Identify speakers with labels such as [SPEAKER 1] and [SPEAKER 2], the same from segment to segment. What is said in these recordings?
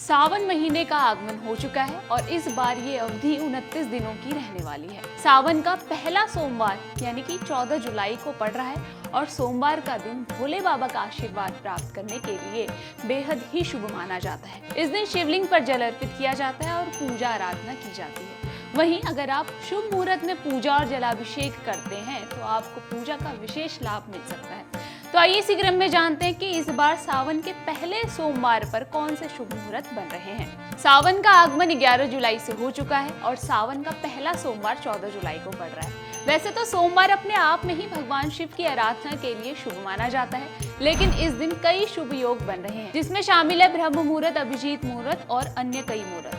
[SPEAKER 1] सावन महीने का आगमन हो चुका है और इस बार ये अवधि 29 दिनों की रहने वाली है। सावन का पहला सोमवार यानी कि 14 जुलाई को पड़ रहा है और सोमवार का दिन भोले बाबा का आशीर्वाद प्राप्त करने के लिए बेहद ही शुभ माना जाता है। इस दिन शिवलिंग पर जल अर्पित किया जाता है और पूजा आराधना की जाती है। वहीं अगर आप शुभ मुहूर्त में पूजा और जलाभिषेक करते हैं तो आपको पूजा का विशेष लाभ मिल सकता है। तो आइए इसी क्रम में जानते हैं कि इस बार सावन के पहले सोमवार पर कौन से शुभ मुहूर्त बन रहे हैं। सावन का आगमन 11 जुलाई से हो चुका है और सावन का पहला सोमवार 14 जुलाई को पड़ रहा है। वैसे तो सोमवार अपने आप में ही भगवान शिव की आराधना के लिए शुभ माना जाता है, लेकिन इस दिन कई शुभ योग बन रहे हैं, जिसमें शामिल है ब्रह्म मुहूर्त, अभिजीत मुहूर्त और अन्य कई मुहूर्त।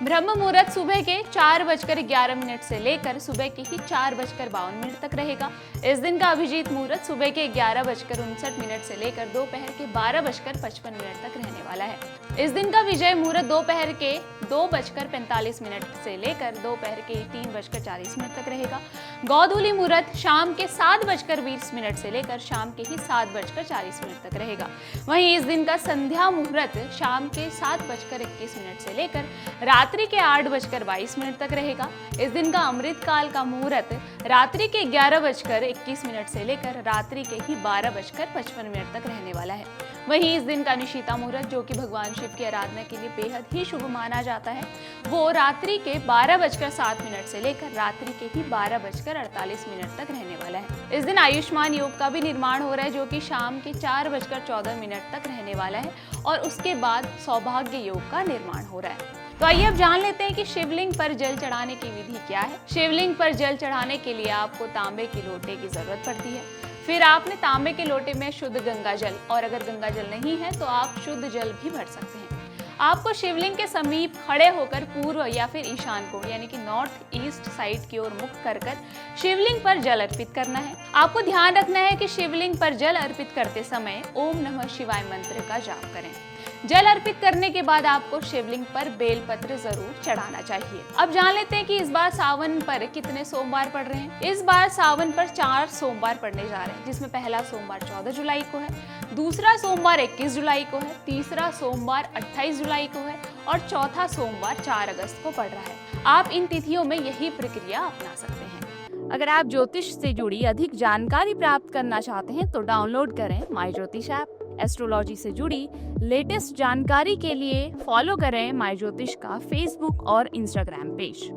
[SPEAKER 1] ब्रह्म मुहूर्त सुबह के 4:11 से लेकर सुबह के ही 4:52 तक रहेगा। इस दिन का अभिजीत मुहूर्त सुबह के 11:59 से लेकर दोपहर के 12:55 तक रहने वाला है। इस दिन का विजय मुहूर्त दोपहर के 2:45 से लेकर दोपहर के 3:40 तक रहेगा। गोधूली मुहूर्त शाम के 7:20 से लेकर शाम के ही 7:40 तक रहेगा। वहीं इस दिन का संध्या मुहूर्त शाम के 7:21 से लेकर रात्रि के 8:22 तक रहेगा। इस दिन का अमृत काल का मुहूर्त रात्रि के 11:21 से लेकर रात्रि के ही 12:55 तक रहने वाला है। वहीं इस दिन का निशीता मुहूर्त, जो कि भगवान शिव की आराधना के लिए बेहद ही शुभ माना जाता है, वो रात्रि के 12:07 से लेकर रात्रि के ही 12:48 तक रहने वाला है। इस दिन आयुष्मान योग का भी निर्माण हो रहा है, जो कि शाम के 4:14 तक रहने वाला है और उसके बाद सौभाग्य योग का निर्माण हो रहा है। तो आइए अब जान लेते हैं कि शिवलिंग पर जल चढ़ाने की विधि क्या है। शिवलिंग पर जल चढ़ाने के लिए आपको तांबे के लोटे की जरूरत पड़ती है। फिर आपने तांबे के लोटे में शुद्ध गंगा जल, और अगर गंगा जल नहीं है तो आप शुद्ध जल भी भर सकते हैं। आपको शिवलिंग के समीप खड़े होकर पूर्व या फिर ईशान को यानी कि नॉर्थ ईस्ट साइड की ओर मुख कर शिवलिंग पर जल अर्पित करना है। आपको ध्यान रखना है कि शिवलिंग पर जल अर्पित करते समय ओम नमः शिवाय मंत्र का जाप करें। जल अर्पित करने के बाद आपको शिवलिंग पर बेलपत्र जरूर चढ़ाना चाहिए। अब जान लेते हैं कि इस बार सावन पर कितने सोमवार पड़ रहे हैं। इस बार सावन पर 4 सोमवार पड़ने जा रहे हैं, जिसमें पहला सोमवार 14 जुलाई को है, दूसरा सोमवार 21 जुलाई को है, तीसरा सोमवार 28 जुलाई को है और चौथा सोमवार 4 अगस्त को पड़ रहा है। आप इन तिथियों में यही प्रक्रिया अपना सकते हैं। अगर आप ज्योतिष से जुड़ी अधिक जानकारी प्राप्त करना चाहते हैं तो डाउनलोड करें माई ज्योतिष ऐप। एस्ट्रोलॉजी से जुड़ी लेटेस्ट जानकारी के लिए फॉलो करें माई ज्योतिष का फेसबुक और इंस्टाग्राम पेज।